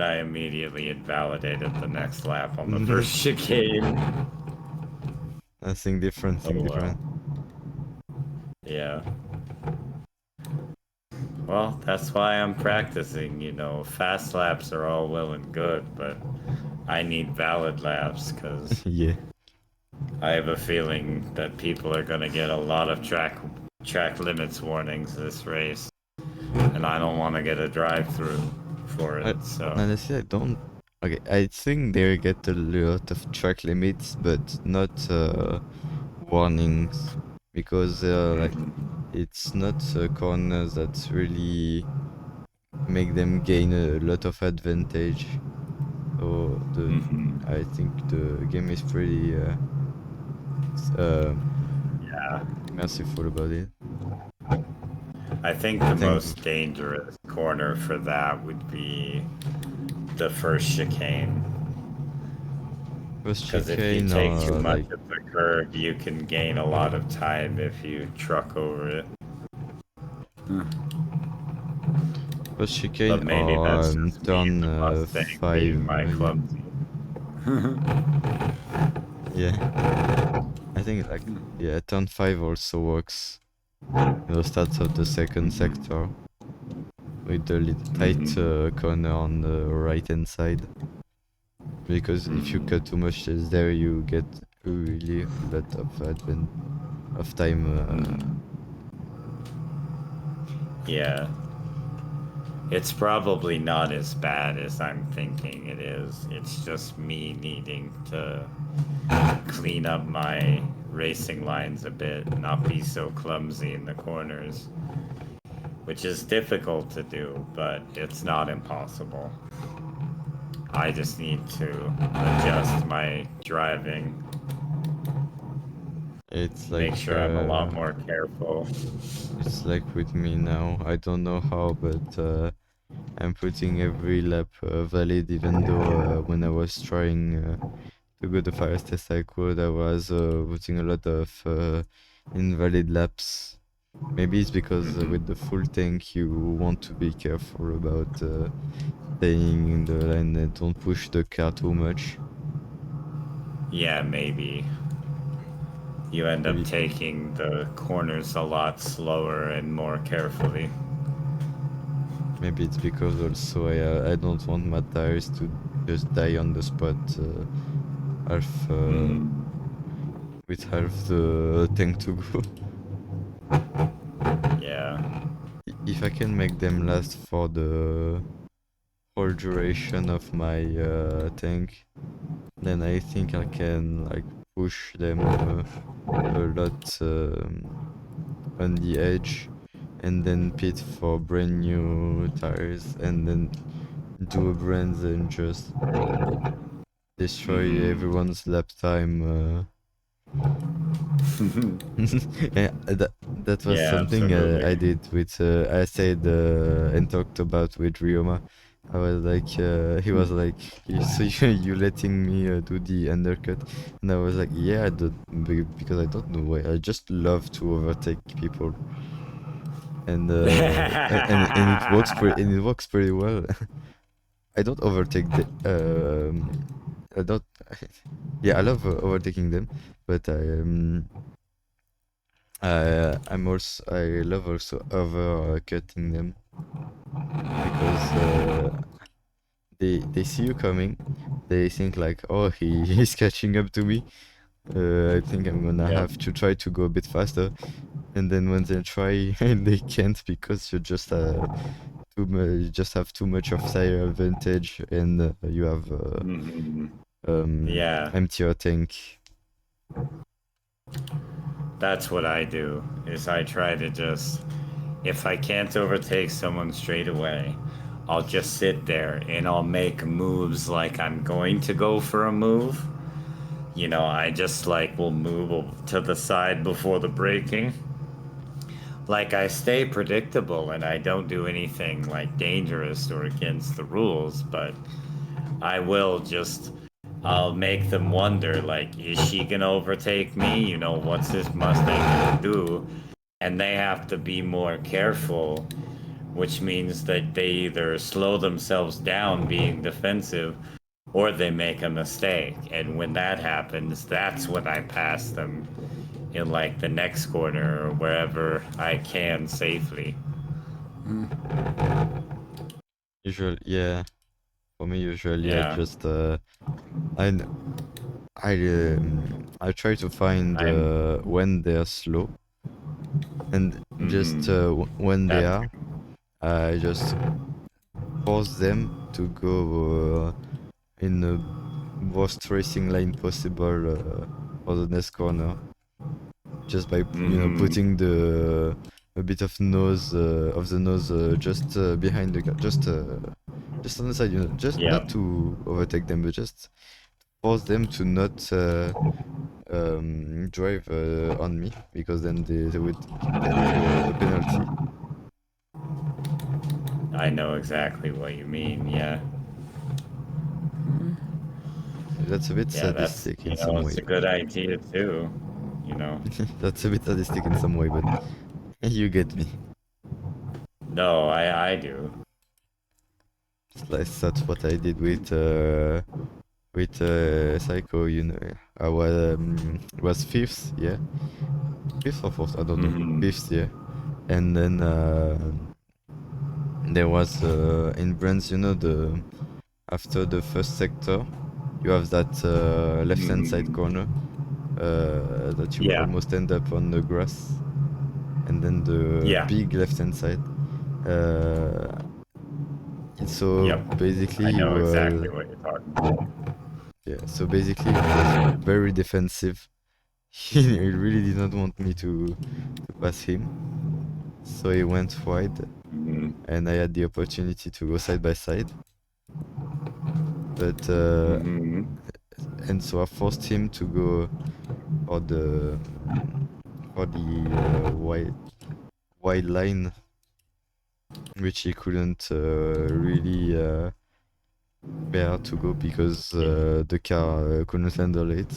I immediately invalidated the next lap on the first chicane. Thing different, Oh well. Yeah. Well, that's why I'm practicing, you know. Fast laps are all well and good, but I need valid laps because Yeah. I have a feeling that people are going to get a lot of track limits warnings this race, and I don't want to get a drive-through for it. So Honestly, I don't. Okay, I think they get a lot of track limits, but not warnings, because like it's not corners that really make them gain a lot of advantage. So I think the game is pretty yeah, merciful about it. I think the Thank. most dangerous corner for that would be the first chicane. First Because if you chicane take too or much like of the curve, you can gain a lot of time if you truck over it. first chicane But maybe or that's just me, turn the Mustang, being 5. my Yeah, clumsy. yeah. I think like yeah, turn 5 also works. You know, starts of the second sector with the little tight corner on the right hand side. Because if you cut too much there, you get really a lot of time. Yeah. It's probably not as bad as I'm thinking it is. It's just me needing to clean up my racing lines a bit, not be so clumsy in the corners, which is difficult to do, but it's not impossible. I just need to adjust my driving, It's make like sure I'm a lot more careful. it's like with me now. I don't know how, but I'm putting every lap valid, even though when I was trying to go the fastest I could, I was putting a lot of invalid laps. Maybe it's because with the full tank you want to be careful about staying in the line and don't push the car too much. Yeah, maybe. You end up Maybe taking the corners a lot slower and more carefully. maybe it's because also I don't want my tires to just die on the spot half with half the tank to go. Yeah. If I can make them last for the whole duration of my tank, then I think I can like push them a lot on the edge, and then pit for brand new tires, and then do a brand and just destroy everyone's lap time. Yeah, that was Yeah, something I absolutely. did with I said and talked about with Ryoma. I was like, he was like, so you letting me do the undercut? And I was like, yeah, because I don't know why. I just love to overtake people, and it works pretty well. I don't overtake the I don't. Yeah, I love overtaking them, but I love also over cutting them, because they see you coming, they think like, oh, he's catching up to me. I think I'm gonna Yep. have to try to go a bit faster, and then when they try, they can't, because you just have too much of tire advantage, and you have Yeah, emptier tank. that's what I do. Is I try to just, if I can't overtake someone straight away, I'll just sit there and I'll make moves like I'm going to go for a move. You know, I just like will move to the side before the braking. Like I stay predictable and I don't do anything like dangerous or against the rules, but I will just, I'll make them wonder, like, is she gonna overtake me? You know, what's this Mustang gonna do? And they have to be more careful which means that they either slow themselves down being defensive or they make a mistake. And when that happens, that's when I pass them in like the next corner or wherever I can safely. Usually, yeah. For me, usually, I Yeah. just I I try to find I'm when they're slow, and just when they that are, I just force them to go in the worst racing line possible for the next corner, just by putting the a bit of nose of the nose just behind the car, just on the side, just yeah. not to overtake them, but just force them to not drive on me, because then they would get a penalty. I know exactly what you mean. Yeah. That's a bit Yeah, that's, sadistic in some it's way. a good idea too. You know. That's a bit sadistic in some way, but you get me. No, I do. That's what I did with Psycho. I was fifth, yeah, fifth or fourth, I don't know, fifth, yeah, and then there was in France, the after the first sector, you have that left-hand side corner that you Yeah. almost end up on the grass, and then the Yeah. big left-hand side. Uh, so Yep. basically, I you know exactly were what you're talking about. yeah. So basically, it was very defensive. He really did not want me to pass him, so he went wide, and I had the opportunity to go side by side. But and so I forced him to go for the wide line, which he couldn't really bear to go because the car couldn't handle it.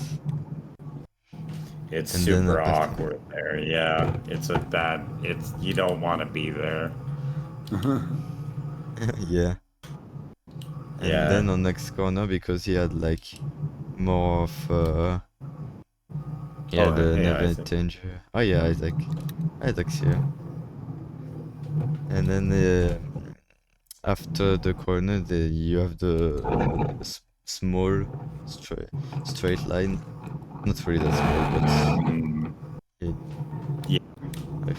It's And then super after, awkward there. Yeah. You don't want to be there. yeah. And Yeah. then on next corner, because he had like more of he Oh, had an hey, Isaac. advantage. Oh yeah, Isaac's here. And then after the corner, you have the small straight line. Not really that small, but it, Yeah. I,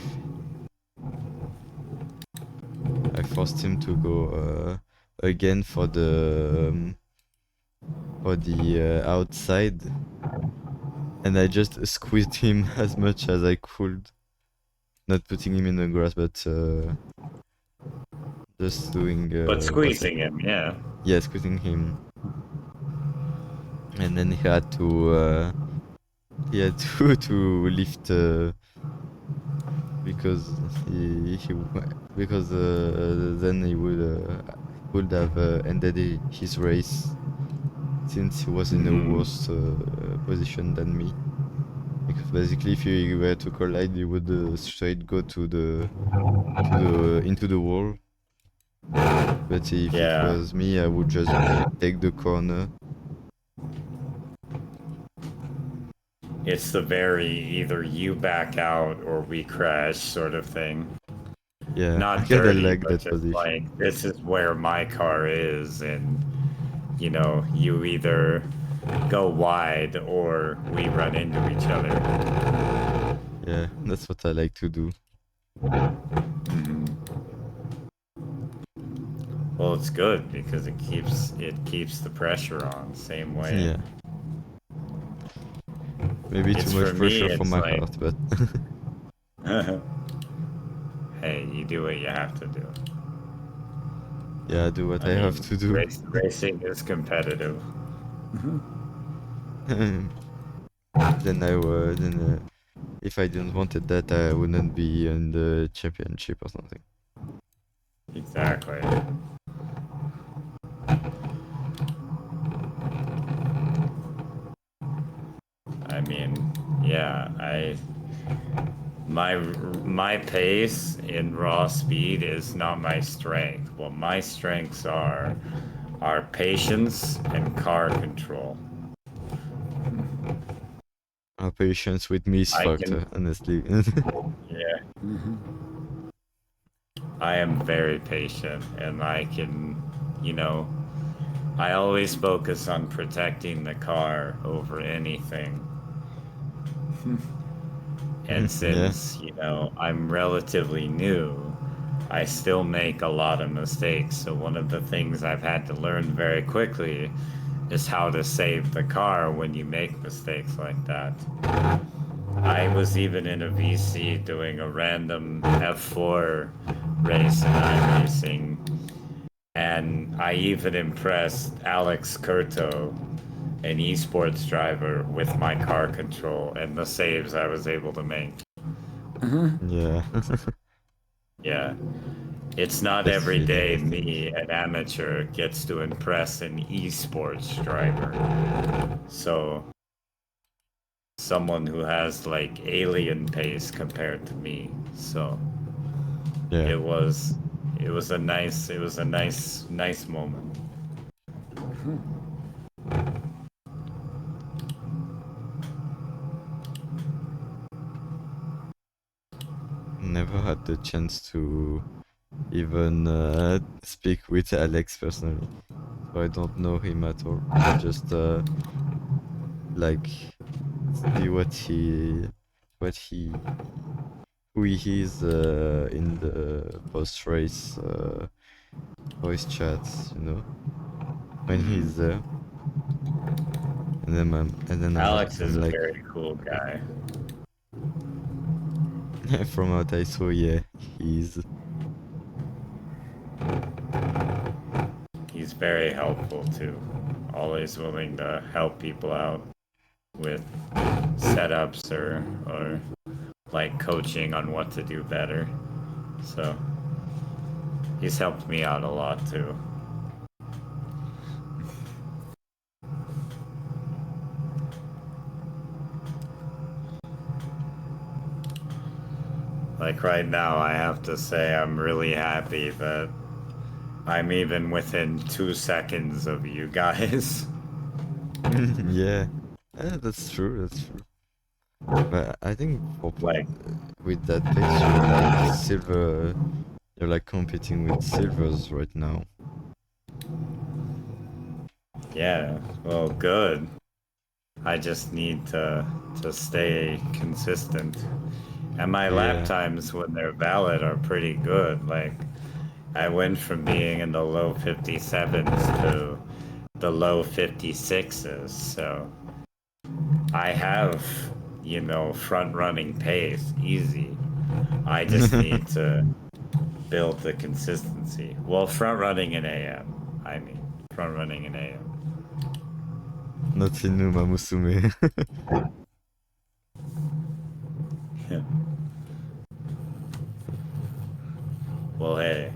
I forced him to go again for the outside, and I just squeezed him as much as I could, not putting him in the grass, but just doing But what I squeezing him, yeah. yeah, squeezing him, and then he had to lift because he because then he would have ended his race, since he was in a worse position than me. Because basically, if you were to collide, you would straight go into the wall. But if it Yeah. was me, I would just take the corner. It's the very either you back out or we crash sort of thing. Yeah, I Not kinda dirty, like but that just position. like this is where my car is, and you either go wide or we run into each other. Yeah, that's what I like to do. Well, it's good because it keeps the pressure on. Same way. Yeah, maybe too It's for much me. pressure for It's my like, heart, but hey, you do what you have to do. yeah, I do what I I have mean, to do. racing is competitive. If I didn't wanted that, I wouldn't be in the championship or something. Exactly. I mean, yeah, my pace in raw speed is not my strength. What my strengths are patience and car control. Our patience with me is I fucked, can, honestly. yeah. I am very patient, and I can, you know, I always focus on protecting the car over anything. And Yeah. since, I'm relatively new, I still make a lot of mistakes. So one of the things I've had to learn very quickly is how to save the car when you make mistakes like that. I was even in a VC doing a random F4 race in iRacing, and I even impressed Alex Curto, an esports driver, with my car control and the saves I was able to make. Yeah. Yeah. It's not That's every really day nice. me, an amateur, gets to impress an esports driver. So, someone who has like alien pace compared to me. So, Yeah. it was nice moment. Never had the chance to even speak with Alex personally. So I don't know him at all. I just like see what he who he is in the post race voice chats, when he's there. Alex is I'm a like very cool guy. from what I saw, yeah, he's He's very helpful too. Always willing to help people out with setups or like coaching on what to do better. So he's helped me out a lot too. Like right now, I have to say I'm really happy that I'm even within 2 seconds of you guys. yeah. That's true. That's true. But I think Like, with that pace, you're like silver. You're like competing with silvers right now. yeah, well, good. I just need to stay consistent. And my lap Yeah. times when they're valid are pretty good. Like I went from being in the low 57s to the low 56s. So I have, front running pace easy. I just need to build the consistency. Well, front running in AM. I mean, front running in AM. Notsinuma Musume. Well, hey,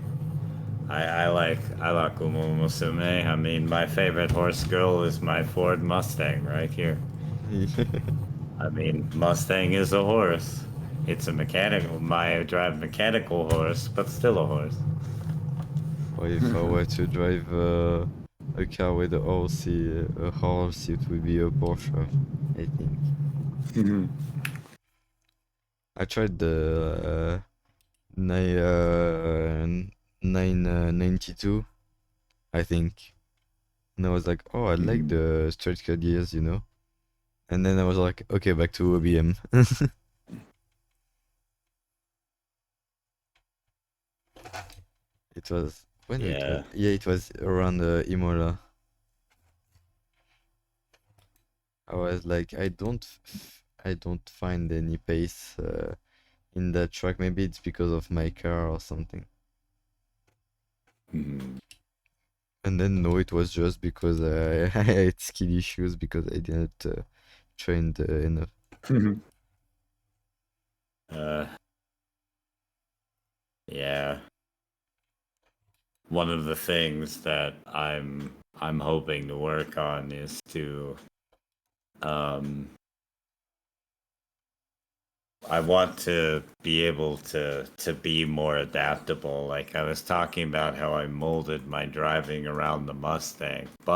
I like Umo Musume. I mean, my favorite horse girl is my Ford Mustang right here. I mean, Mustang is a horse. It's a mechanical. I drive mechanical horse, but still a horse. Or if I were to drive a car with a horse, it would be a Porsche, I think. I tried the 992, I think. And I was like, oh, I like the straight cut gears. And then I was like, okay, back to OBM. It was when it was. Yeah. Yeah, it was around Imola. I was like, I don't find any pace in that track. Maybe it's because of my car or something. Mhm. And then no, it was just because I had skill issues because I didn't train enough. uh, yeah. One of the things that I'm hoping to work on is to um I want to be able to be more adaptable. Like I was talking about how I molded my driving around the Mustang, but